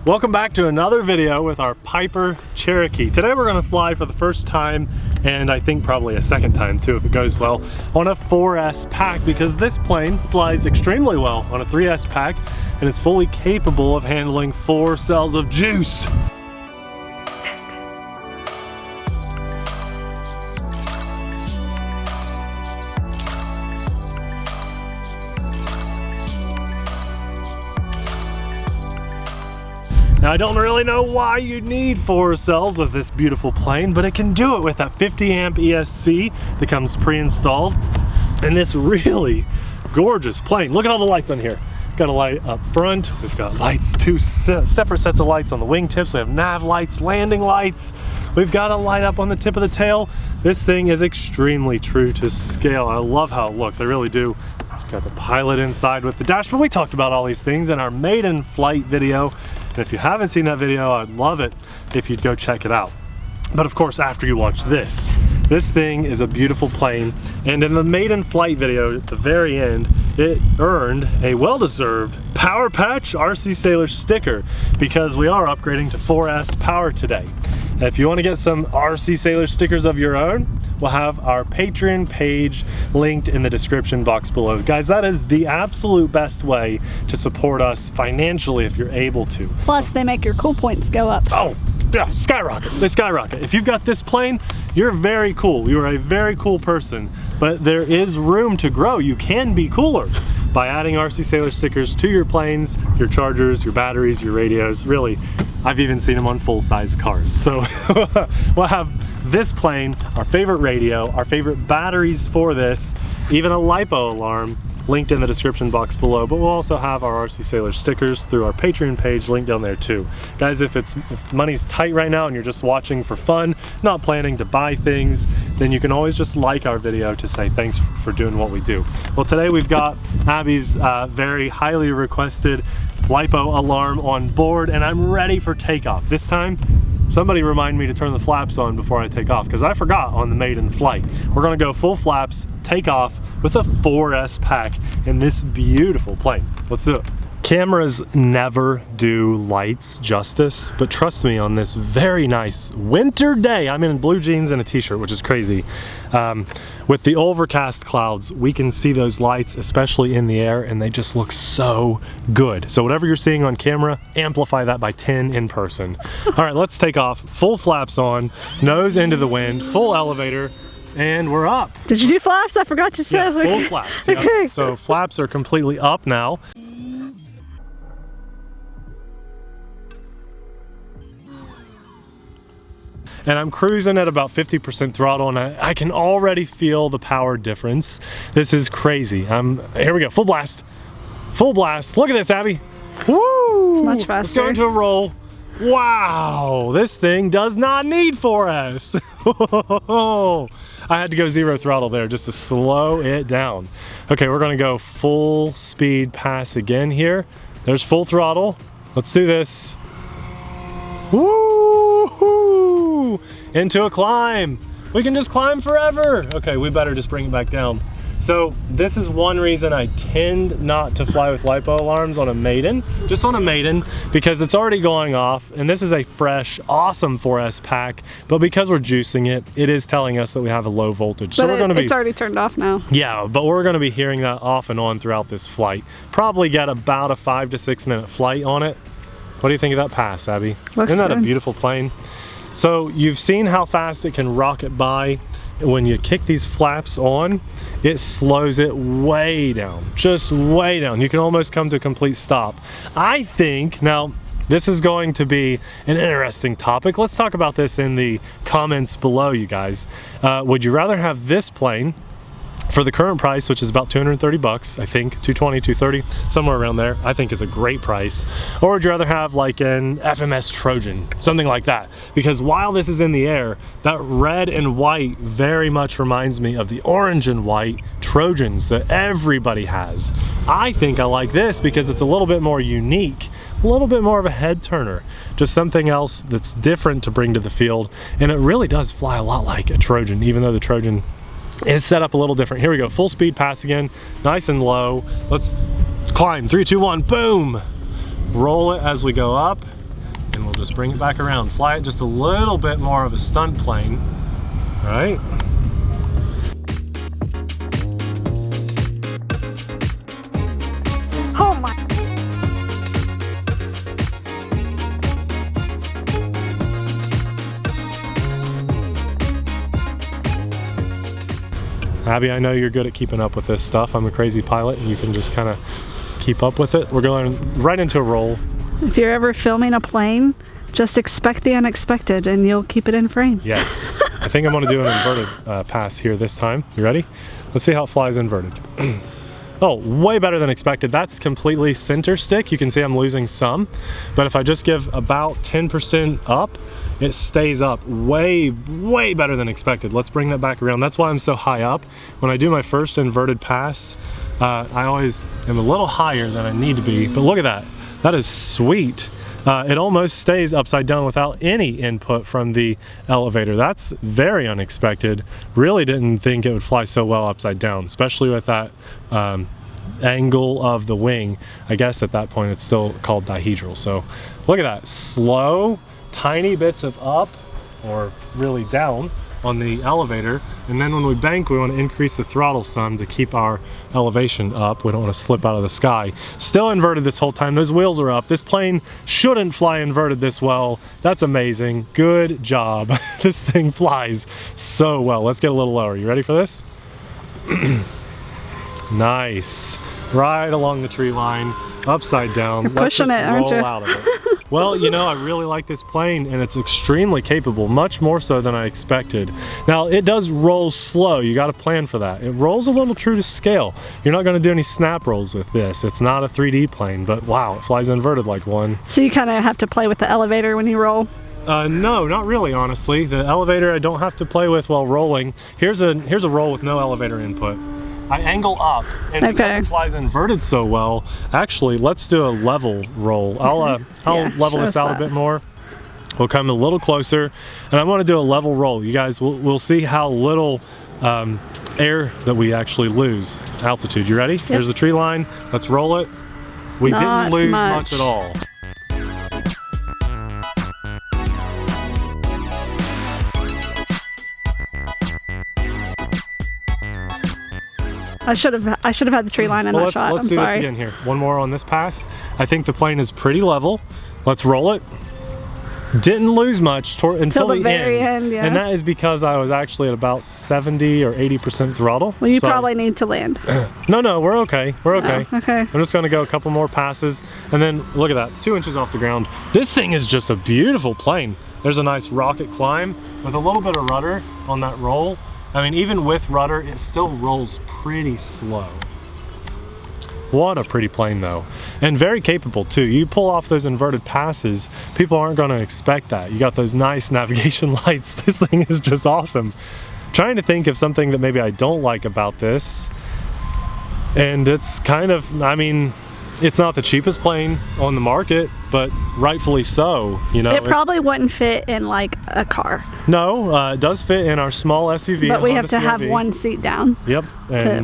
Welcome back to another video with our Piper Cherokee. Today we're going to fly for the first time, and I think probably a second time too if it goes well, on a 4S pack, because this plane flies extremely well on a 3S pack and is fully capable of handling 4 cells of juice. Now, I don't really know why you need 4 cells with this beautiful plane, but it can do it with that 50 amp ESC that comes pre-installed in this really gorgeous plane. Look at all the lights on here. We've got a light up front, we've got lights, 2 separate sets of lights on the wingtips, we have nav lights, landing lights, we've got a light up on the tip of the tail. This thing is extremely true to scale. I love how it looks, I really do. Got the pilot inside with the dash, but we talked about all these things in our maiden flight video. And if you haven't seen that video, I'd love it if you'd go check it out. But of course, after you watch this thing is a beautiful plane. And in the maiden flight video at the very end, it earned a well-deserved Power Patch TheRcSaylors sticker because we are upgrading to 4S power today. And if you want to get some TheRcSaylors stickers of your own, we'll have our Patreon page linked in the description box below. Guys, that is the absolute best way to support us financially if you're able to. Plus, they make your cool points go up. Oh, yeah, skyrocket. They skyrocket. If you've got this plane, you're very cool. You are a very cool person, but there is room to grow. You can be cooler by adding TheRcSaylors stickers to your planes, your chargers, your batteries, your radios. Really, I've even seen them on full-size cars. So we'll have this plane, our favorite radio, our favorite batteries for this, even a LiPo alarm linked in the description box below, but we'll also have our TheRcSaylors stickers through our Patreon page linked down there too. Guys, if money's tight right now and you're just watching for fun, not planning to buy things, then you can always just like our video to say thanks for doing what we do. Well, today we've got Abby's very highly requested LiPo alarm on board, and I'm ready for takeoff. This time, somebody remind me to turn the flaps on before I take off, because I forgot on the maiden flight. We're gonna go full flaps, take off with a 4S pack in this beautiful plane. Let's do it. Cameras never do lights justice, but trust me, on this very nice winter day, I'm in blue jeans and a t-shirt, which is crazy. With the overcast clouds, we can see those lights, especially in the air, and they just look so good. So whatever you're seeing on camera, amplify that by 10 in person. All right, let's take off. Full flaps on, nose into the wind, full elevator, and we're up. Did you do flaps? I forgot to say. Yeah, full flaps. Yep. Okay. So flaps are completely up now. And I'm cruising at about 50% throttle, and I can already feel the power difference. This is crazy. Here we go, full blast. Full blast. Look at this, Abby. Woo! It's much faster. It's going to roll. Wow, this thing does not need 4S. I had to go 0 throttle there just to slow it down. Okay, we're gonna go full speed pass again here. There's full throttle. Let's do this. Woo! Into a climb. We can just climb forever. Okay, we better just bring it back down. So this is one reason I tend not to fly with LiPo alarms on a maiden, just on a maiden, because it's already going off, and this is a fresh, awesome 4S pack, but because we're juicing it, it is telling us that we have a low voltage. So it's already turned off now. Yeah, but we're gonna be hearing that off and on throughout this flight. Probably get about a 5 to 6 minute flight on it. What do you think of that pass, Abby? Isn't that a beautiful plane? So you've seen how fast it can rocket by. When you kick these flaps on, it slows it way down, just way down. You can almost come to a complete stop. I think, now this is going to be an interesting topic. Let's talk about this in the comments below, you guys. Would you rather have this plane for the current price, which is about 230 bucks, I think, 220, 230, somewhere around there? I think it's a great price. Or would you rather have like an FMS Trojan, something like that? Because while this is in the air, that red and white very much reminds me of the orange and white Trojans that everybody has. I think I like this because it's a little bit more unique, a little bit more of a head turner, just something else that's different to bring to the field. And it really does fly a lot like a Trojan, even though the Trojan is set up a little different. Here we go, full speed pass again, nice and low. Let's climb, 3, 2, 1, boom. Roll it as we go up. and we'll just bring it back around. Fly it just a little bit more of a stunt plane, right? Oh my. Abby, I know you're good at keeping up with this stuff. I'm a crazy pilot and you can just kind of keep up with it. We're going right into a roll. If you're ever filming a plane, just expect the unexpected and you'll keep it in frame. Yes. I think I'm going to do an inverted pass here this time. You ready? Let's see how it flies inverted. Oh, way better than expected. That's completely center stick. You can see I'm losing some, but if I just give about 10% up, it stays up way better than expected. Let's bring that back around. That's why I'm so high up. When I do my first inverted pass, I always am a little higher than I need to be, but look at that. That is sweet. It almost stays upside down without any input from the elevator. That's very unexpected. Really didn't think it would fly so well upside down, especially with that angle of the wing. I guess at that point it's still called dihedral. So look at that, slow, tiny bits of up or really down on the elevator, and then when we bank we want to increase the throttle some to keep our elevation up. We don't want to slip out of the sky. Still inverted this whole time. Those wheels are up. This plane shouldn't fly inverted this well. That's amazing. Good job. This thing flies so well. Let's get a little lower. You ready for this? Nice. Right along the tree line, upside down. You're pushing it, aren't you? Out of it. Well, you know, I really like this plane and it's extremely capable, much more so than I expected. Now, it does roll slow. You got to plan for that. It rolls a little true to scale. You're not going to do any snap rolls with this. It's not a 3D plane, but wow, it flies inverted like one. So you kind of have to play with the elevator when you roll? No, not really, honestly. The elevator I don't have to play with while rolling. Here's a roll with no elevator input. I angle up, and because it flies inverted so well, actually, let's do a level roll. I'll level this out a bit more. We'll come a little closer, and I want to do a level roll. You guys, we'll see how little air that we actually lose, altitude. You ready? Yep. Here's the tree line. Let's roll it. We didn't lose much at all. I should have had the tree line in that shot. Let's do this again here. One more on this pass. I think the plane is pretty level. Let's roll it. Didn't lose much until the very end. Yeah. And that is because I was actually at about 70 or 80% throttle. Well, you probably need to land. No, we're okay. We're okay. Oh, okay. I'm just gonna go a couple more passes, and then look at that, 2 inches off the ground. This thing is just a beautiful plane. There's a nice rocket climb with a little bit of rudder on that roll. I mean, even with rudder, it still rolls pretty slow. What a pretty plane though. And very capable too. You pull off those inverted passes, people aren't gonna expect that. You got those nice navigation lights. This thing is just awesome. Trying to think of something that maybe I don't like about this. And it's kind of, I mean, it's not the cheapest plane on the market, but rightfully so. You know, it probably wouldn't fit in like a car. No, it does fit in our small SUV. But we have to have one seat down. Yep.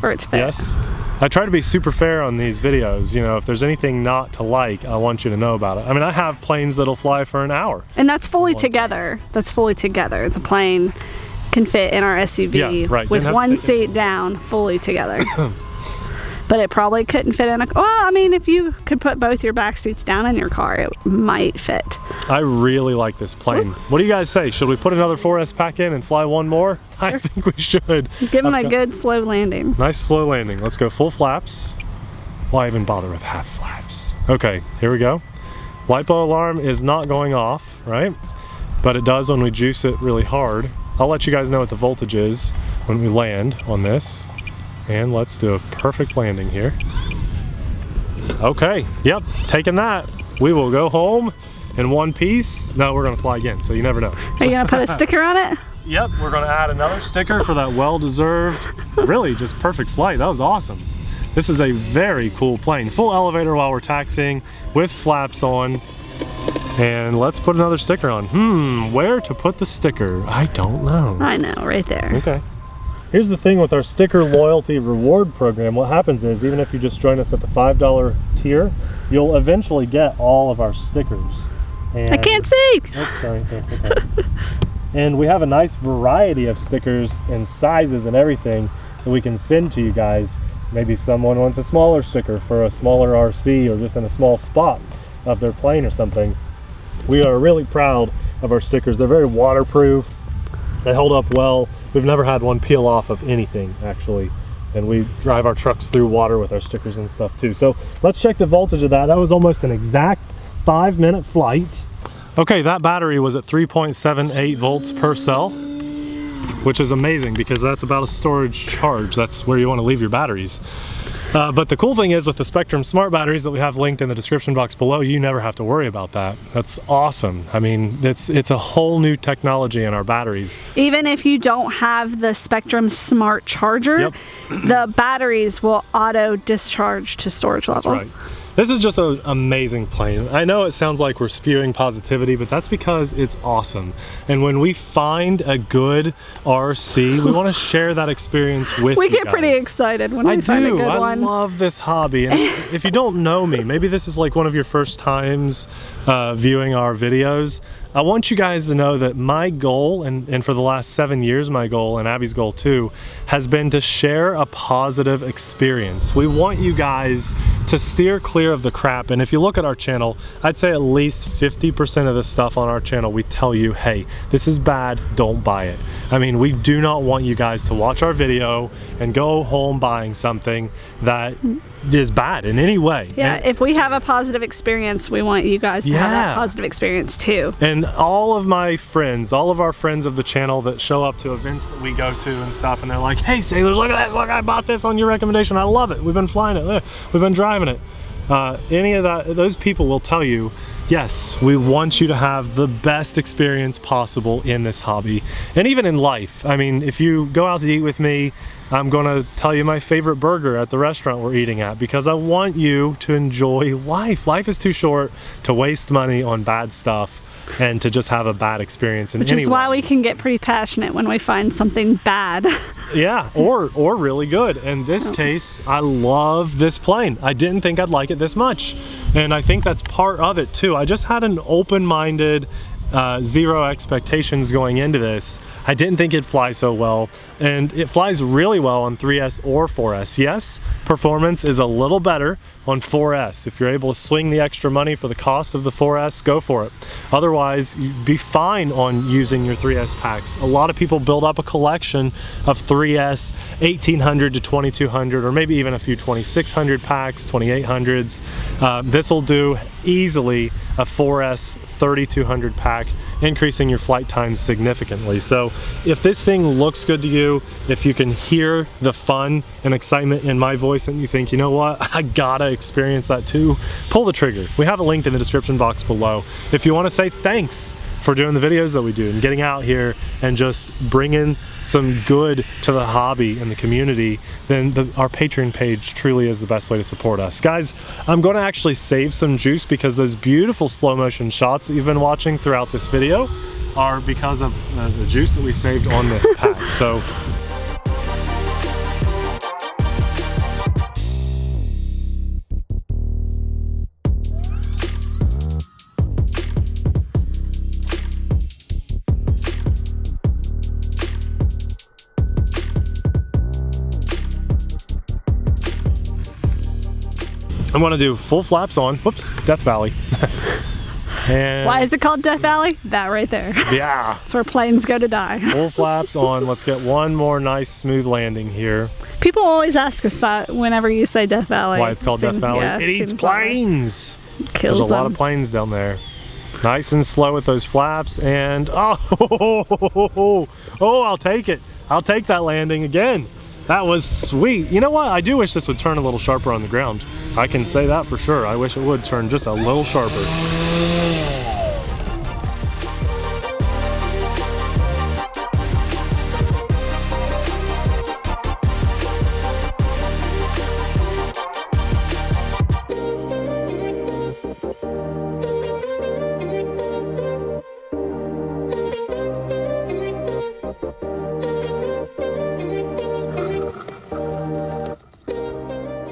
For it to fit. Yes. I try to be super fair on these videos. You know, if there's anything not to like, I want you to know about it. I mean, I have planes that'll fly for an hour. And that's fully together. That's fully together. The plane can fit in our SUV with one seat down, fully together. But it probably couldn't fit in a, well, I mean, if you could put both your back seats down in your car, it might fit. I really like this plane. What do you guys say? Should we put another 4S pack in and fly one more? Sure. I think we should. Give them a good slow landing. Nice slow landing. Let's go full flaps. Why even bother with half flaps? Okay, here we go. LiPo alarm is not going off, right? But it does when we juice it really hard. I'll let you guys know what the voltage is when we land on this. And let's do a perfect landing here. Okay, yep, taking that. We will go home in one piece. No, we're gonna fly again, so you never know. Are you gonna put a sticker on it? Yep, we're gonna add another sticker for that well-deserved, really just perfect flight. That was awesome. This is a very cool plane. Full elevator while we're taxiing with flaps on. And let's put another sticker on. Where to put the sticker? I don't know. I know, right there. Okay. Here's the thing with our sticker loyalty reward program. What happens is, even if you just join us at the $5 tier, you'll eventually get all of our stickers. And, I can't see! Oh, sorry. Okay. And we have a nice variety of stickers and sizes and everything that we can send to you guys. Maybe someone wants a smaller sticker for a smaller RC or just in a small spot of their plane or something. We are really proud of our stickers. They're very waterproof. They hold up well. We've never had one peel off of anything, actually. And we drive our trucks through water with our stickers and stuff too. So let's check the voltage of that. That was almost an exact 5-minute flight. Okay, that battery was at 3.78 volts per cell, which is amazing because that's about a storage charge. That's where you want to leave your batteries. But the cool thing is with the Spectrum Smart batteries that we have linked in the description box below, you never have to worry about that. That's awesome. I mean, it's a whole new technology in our batteries. Even if you don't have the Spectrum Smart charger, yep, the batteries will auto discharge to storage level. That's right. This is just an amazing plane. I know it sounds like we're spewing positivity, but that's because it's awesome. And when we find a good RC, we want to share that experience with you guys. We get pretty excited when we find a good one. I love this hobby. And if you don't know me, maybe this is like one of your first times viewing our videos. I want you guys to know that my goal, and for the last 7 years my goal, and Abby's goal too, has been to share a positive experience. We want you guys to steer clear of the crap, and if you look at our channel, I'd say at least 50% of the stuff on our channel we tell you, hey, this is bad, don't buy it. I mean, we do not want you guys to watch our video and go home buying something that is bad in any way. Yeah, and if we have a positive experience, we want you guys to have that positive experience too. And all of my friends, all of our friends of the channel that show up to events that we go to and stuff, and they're like, hey Sailors, look at this, look, I bought this on your recommendation, I love it, we've been flying it, we've been driving it. Any of that, those people will tell you, yes, we want you to have the best experience possible in this hobby and even in life. I mean, if you go out to eat with me, I'm gonna tell you my favorite burger at the restaurant we're eating at because I want you to enjoy life. Life is too short to waste money on bad stuff and to just have a bad experience in any way. Which is why we can get pretty passionate when we find something bad. Yeah, or really good. In this case, I love this plane. I didn't think I'd like it this much. And I think that's part of it too. I just had an open-minded, zero expectations going into this. I didn't think it'd fly so well, and it flies really well on 3S or 4S. Yes, performance is a little better on 4S. If you're able to swing the extra money for the cost of the 4S, go for it. Otherwise, you'd be fine on using your 3S packs. A lot of people build up a collection of 3S 1800 to 2200, or maybe even a few 2600 packs, 2800s. This will do easily a 4S 3200 pack, increasing your flight time significantly. So if this thing looks good to you, if you can hear the fun and excitement in my voice and you think, you know what, I gotta experience that too, pull the trigger. We have a link in the description box below. If you want to say thanks for doing the videos that we do and getting out here and just bringing some good to the hobby and the community, then our Patreon page truly is the best way to support us. Guys, I'm going to actually save some juice because those beautiful slow motion shots that you've been watching throughout this video are because of the juice that we saved on this pack. So I'm gonna do full flaps on, whoops, Death Valley. And why is it called Death Valley? That right there. Yeah. It's where planes go to die. Full flaps on, let's get one more nice smooth landing here. People always ask us that whenever you say Death Valley. Why it's called Death Valley? Yeah, it eats planes. There's a lot of planes down there. Nice and slow with those flaps, and oh, I'll take it. I'll take that landing again. That was sweet. You know what? I do wish this would turn a little sharper on the ground. I can say that for sure. I wish it would turn just a little sharper.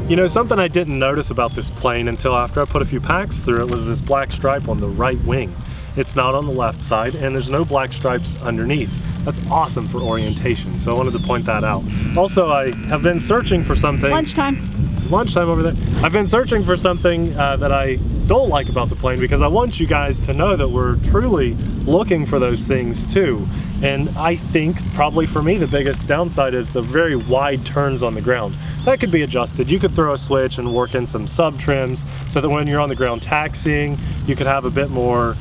You know, something I didn't notice about this plane until after I put a few packs through it was this black stripe on the right wing. It's not on the left side, and there's no black stripes underneath. That's awesome for orientation, so I wanted to point that out. Also, I have been searching for something. Lunchtime over there. I've been searching for something that I don't like about the plane, because I want you guys to know that we're truly looking for those things too. And I think probably for me the biggest downside is the very wide turns on the ground. That could be adjusted. You could throw a switch and work in some sub trims so that when you're on the ground taxiing, you could have a bit more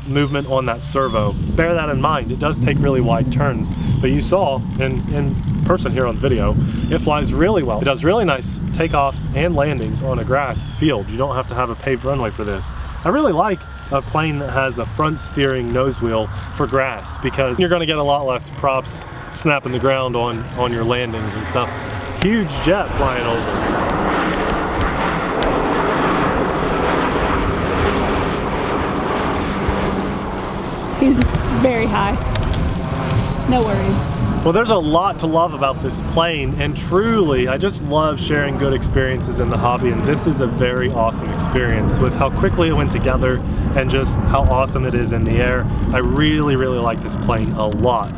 movement on that servo. Bear that in mind. It does take really wide turns, but you saw in person here on the video, it flies really well. It does really nice takeoffs and landings on a grass field. You don't have to have a paved runway for this. I really like a plane that has a front steering nose wheel for grass, because you're going to get a lot less props snapping the ground on your landings and stuff. Huge jet flying over. He's very high. No worries. Well, there's a lot to love about this plane, and truly, I just love sharing good experiences in the hobby, and this is a very awesome experience with how quickly it went together and just how awesome it is in the air. I really, really like this plane a lot.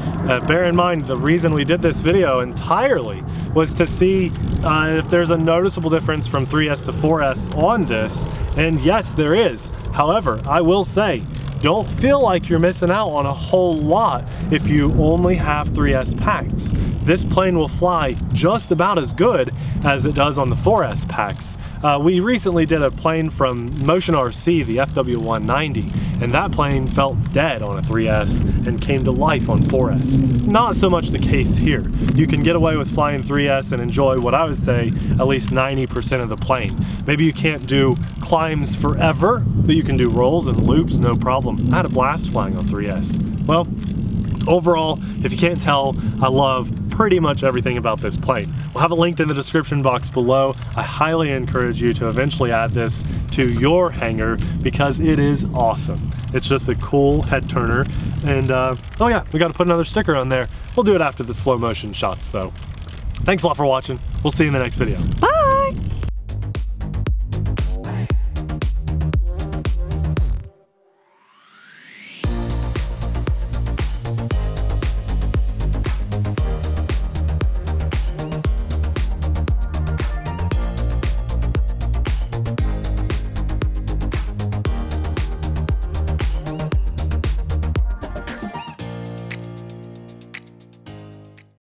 Bear in mind, the reason we did this video entirely was to see if there's a noticeable difference from 3S to 4S on this, and yes, there is. However, I will say, don't feel like you're missing out on a whole lot if you only have 3S packs. This plane will fly just about as good as it does on the 4S packs. We recently did a plane from Motion RC, the FW190, and that plane felt dead on a 3S and came to life on 4S. Not so much the case here. You can get away with flying 3S and enjoy what I would say at least 90% of the plane. Maybe you can't do climbs forever, but you can do rolls and loops, no problem. I had a blast flying on 3S. Well, overall, if you can't tell, I love pretty much everything about this plane. We'll have it linked in the description box below. I highly encourage you to eventually add this to your hangar because it is awesome. It's just a cool head turner. And oh yeah, we got to put another sticker on there. We'll do it after the slow motion shots though. Thanks a lot for watching. We'll see you in the next video. Bye!